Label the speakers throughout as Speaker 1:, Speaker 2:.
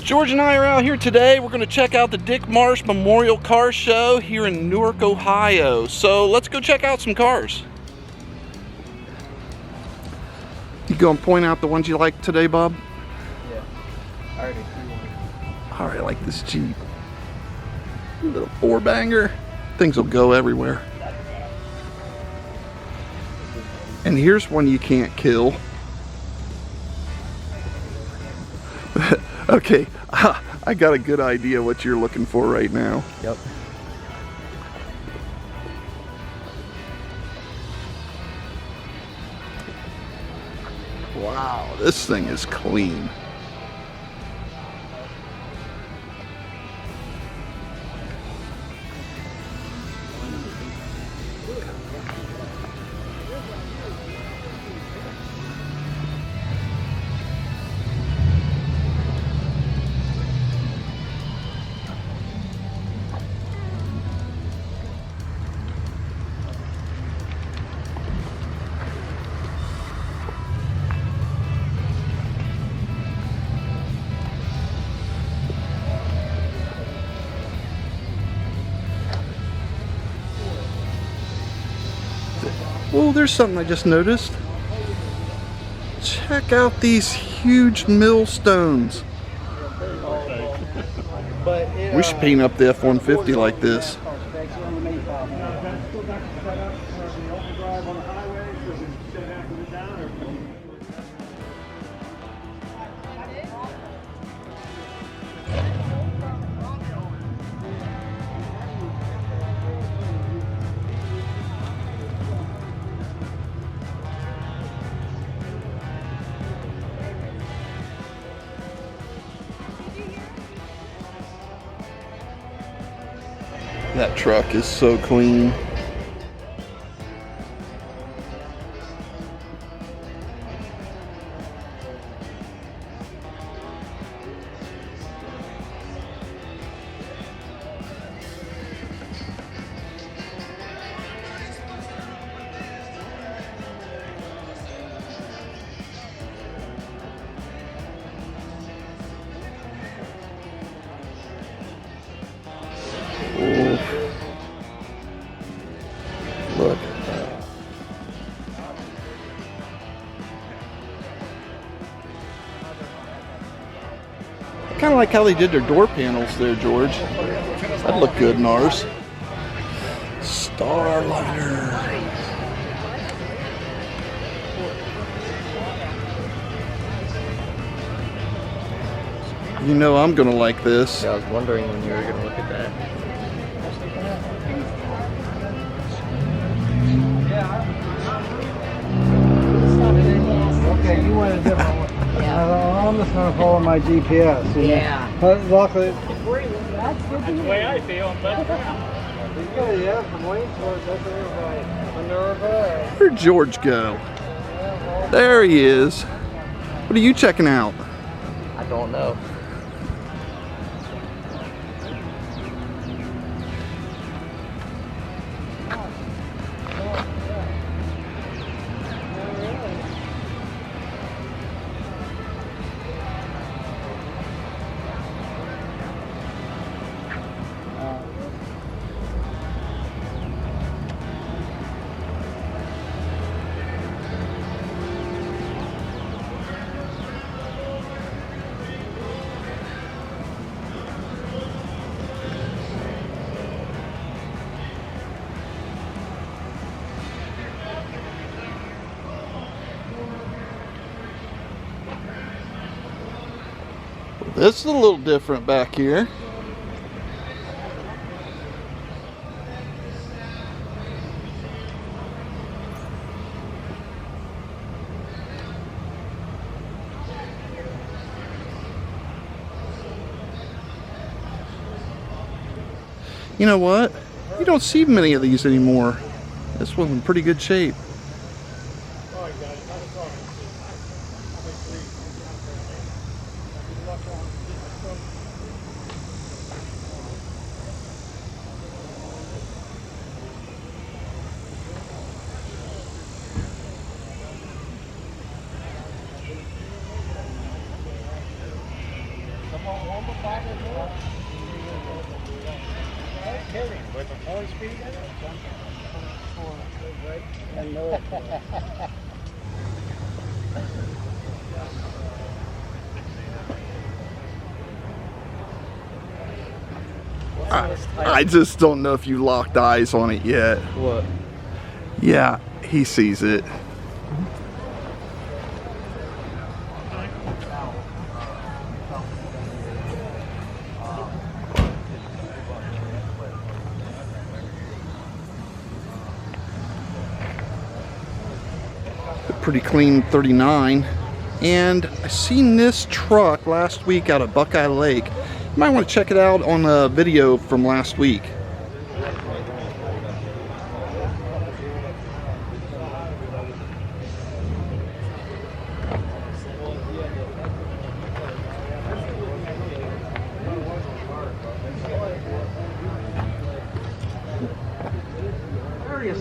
Speaker 1: George and I are out here today. We're going to check out the Dick Marsh Memorial Car Show here in Newark, Ohio. So let's go check out some cars. You going to point out the ones you like today, Bob?
Speaker 2: Yeah, I already see one.
Speaker 1: All right, I like this Jeep. Little four-banger. Things will go everywhere. And here's one you can't kill. Okay, I got a good idea what you're looking for right now.
Speaker 2: Yep.
Speaker 1: Wow, this thing is clean. Oh, there's something I just noticed. Check out these huge millstones. We should paint up the F-150 like this. That truck is so clean. Look at that. I kind of like how they did their door panels there, George. That'd look good in ours. Starliner. You know I'm gonna like this.
Speaker 2: Yeah, I was wondering when you were gonna look at that.
Speaker 3: Okay, you went a different one. I'm just going to follow my GPS.
Speaker 4: Yeah.
Speaker 3: But luckily,
Speaker 4: That's the way I feel.
Speaker 3: yeah, from Waynesburg, that's everybody. Minerva.
Speaker 1: Where'd George go? There he is. What are you checking out?
Speaker 2: I don't know.
Speaker 1: This is a little different back here. You know what? You don't see many of these anymore. This one's in pretty good shape.
Speaker 4: Kidding, with a 4-speed in it? I know it.
Speaker 1: I just don't know if you locked eyes on it yet.
Speaker 2: What?
Speaker 1: Yeah, he sees it. Pretty clean 39. And I seen this truck last week out of Buckeye Lake. You might want to check it out on a video from last week.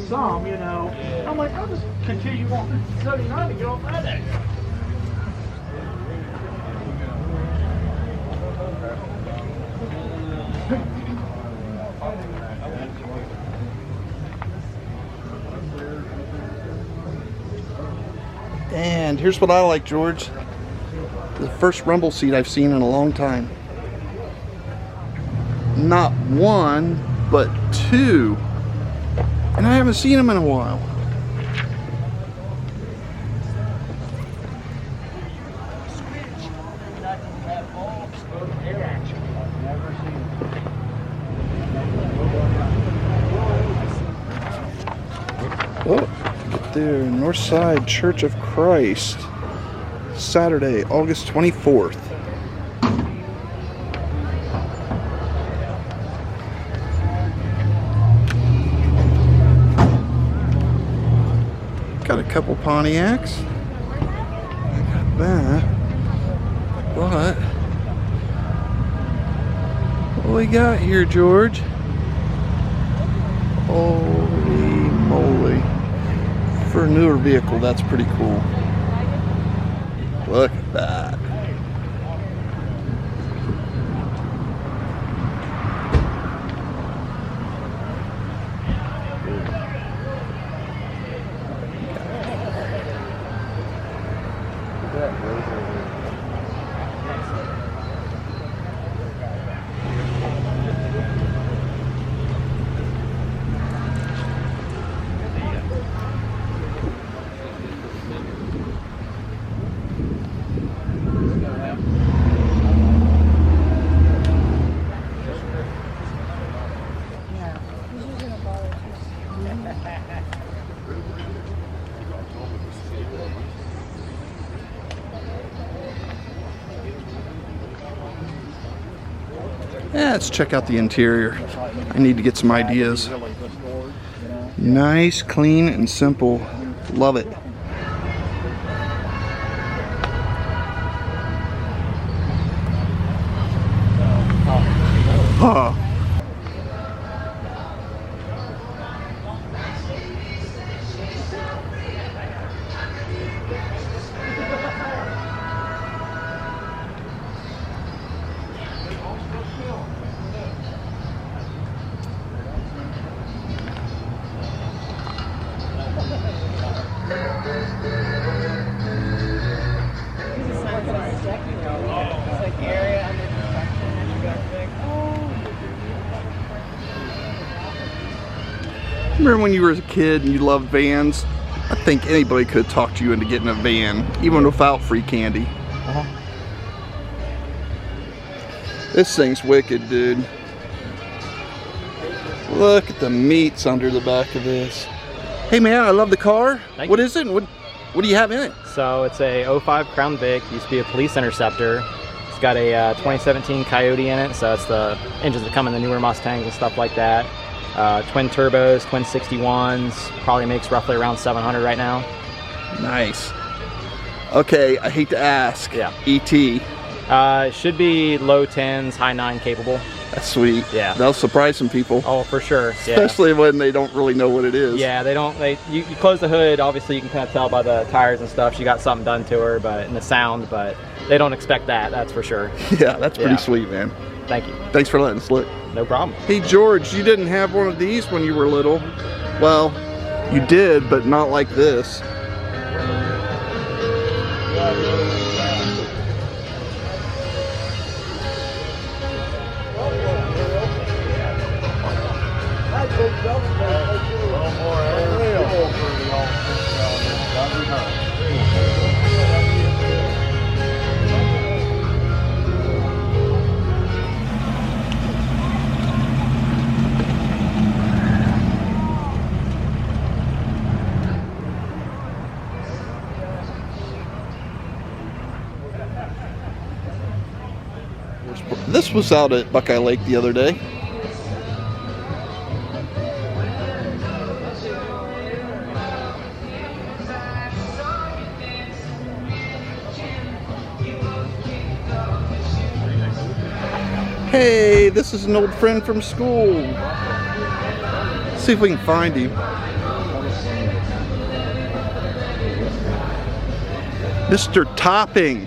Speaker 4: Some, you know. I'm like, I'll just continue on 79 to get off that exit.
Speaker 1: And here's what I like, George. The first rumble seat I've seen in a long time. Not one, but two. And I haven't seen them in a while. Oh, get there. Northside Church of Christ. Saturday, August 24th. Got a couple Pontiacs. I got that. But what we got here, George? Holy moly. For a newer vehicle, that's pretty cool. Look at that. Yeah, let's check out the interior. I need to get some ideas. Nice, clean, and simple. Love it. Huh. Remember when you were a kid and you loved vans? I think anybody could talk to you into getting a van, even without free candy. This thing's wicked, dude. Look at the meats under the back of this. Hey man, I love the car. What is it? What do you have in it?
Speaker 5: So it's a 05 Crown Vic, used to be a police interceptor. It's got a 2017 Coyote in it, so it's the engines that come in the newer Mustangs and stuff like that. Twin turbos, twin 61s, probably makes roughly around 700 right now.
Speaker 1: Nice. Okay, I hate to ask.
Speaker 5: Yeah.
Speaker 1: ET,
Speaker 5: It should be low 10s, high 9 capable.
Speaker 1: That's sweet.
Speaker 5: Yeah.
Speaker 1: That'll surprise some people.
Speaker 5: Oh, for sure. Yeah.
Speaker 1: Especially when they don't really know what it is.
Speaker 5: Yeah, they don't. You close the hood. Obviously, you can kind of tell by the tires and stuff. She got something done to her, and the sound. But they don't expect that. That's for sure.
Speaker 1: Yeah, that's pretty sweet, man.
Speaker 5: Thank you.
Speaker 1: Thanks for letting us look.
Speaker 5: No problem.
Speaker 1: Hey, George, you didn't have one of these when you were little. Well, you did, but not like this. This was out at Buckeye Lake the other day. Hey, this is an old friend from school. Let's see if we can find him. Mr. Topping.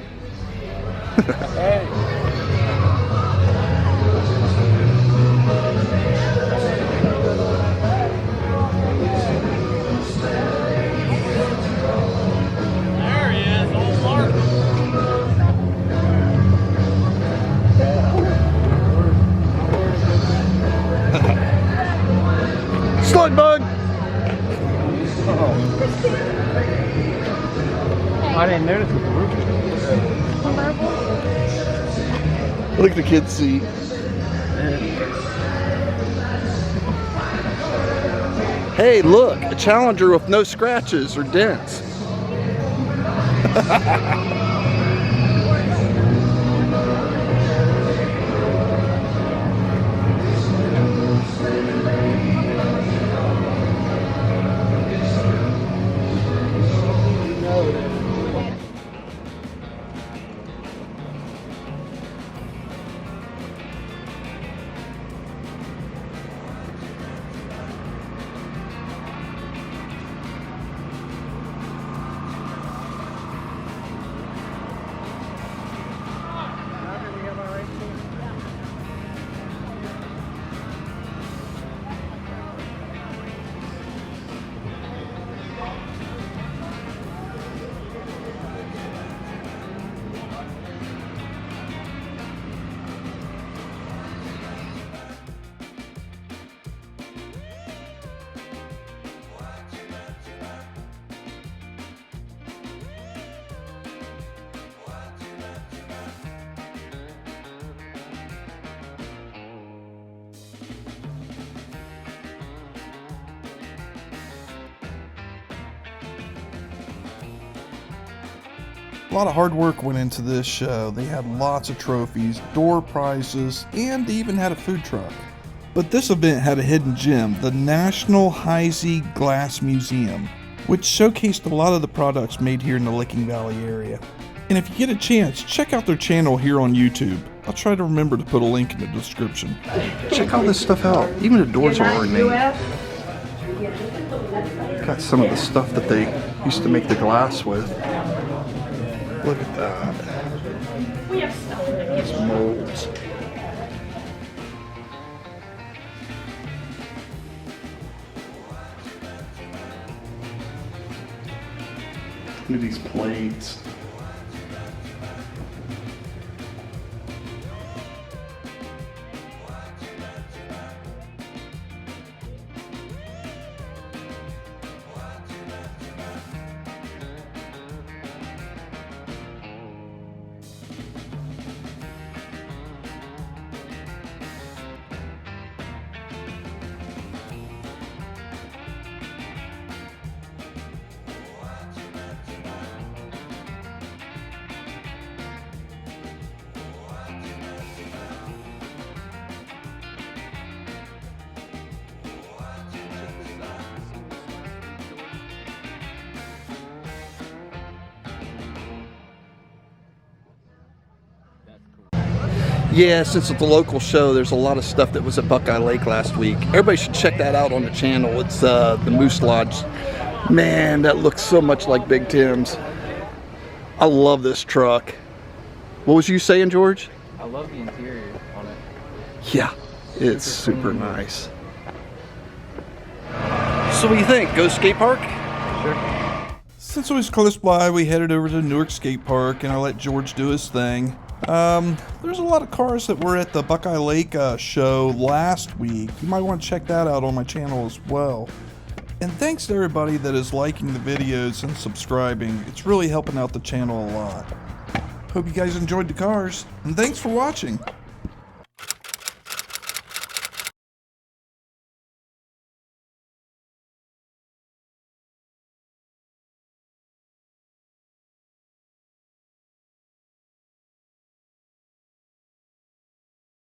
Speaker 1: Slug bug!
Speaker 3: I didn't notice it.
Speaker 1: Look at the kid's seat. Hey, look, a Challenger with no scratches or dents. A lot of hard work went into this show. They had lots of trophies, door prizes, and they even had a food truck. But this event had a hidden gem, the National Heisey Glass Museum, which showcased a lot of the products made here in the Licking Valley area. And if you get a chance, check out their channel here on YouTube. I'll try to remember to put a link in the description. Check all this stuff out. Even the doors are ornate. Got some of the stuff that they used to make the glass with. Look at that.
Speaker 6: We have stuff.
Speaker 1: These molds. Look at these plates. Yeah, since it's a local show, there's a lot of stuff that was at Buckeye Lake last week. Everybody should check that out on the channel. It's the Moose Lodge. Man, that looks so much like Big Tim's. I love this truck. What was you saying, George?
Speaker 2: I love the interior on it.
Speaker 1: Yeah, it's super nice. So what do you think? Go skate park?
Speaker 2: Sure.
Speaker 1: Since it was close by, we headed over to Newark Skate Park and I let George do his thing. There's a lot of cars that were at the Buckeye Lake show last week. You might want to check that out on my channel as well. And thanks to everybody that is liking the videos and subscribing. It's really helping out the channel a lot. Hope you guys enjoyed the cars, and thanks for watching.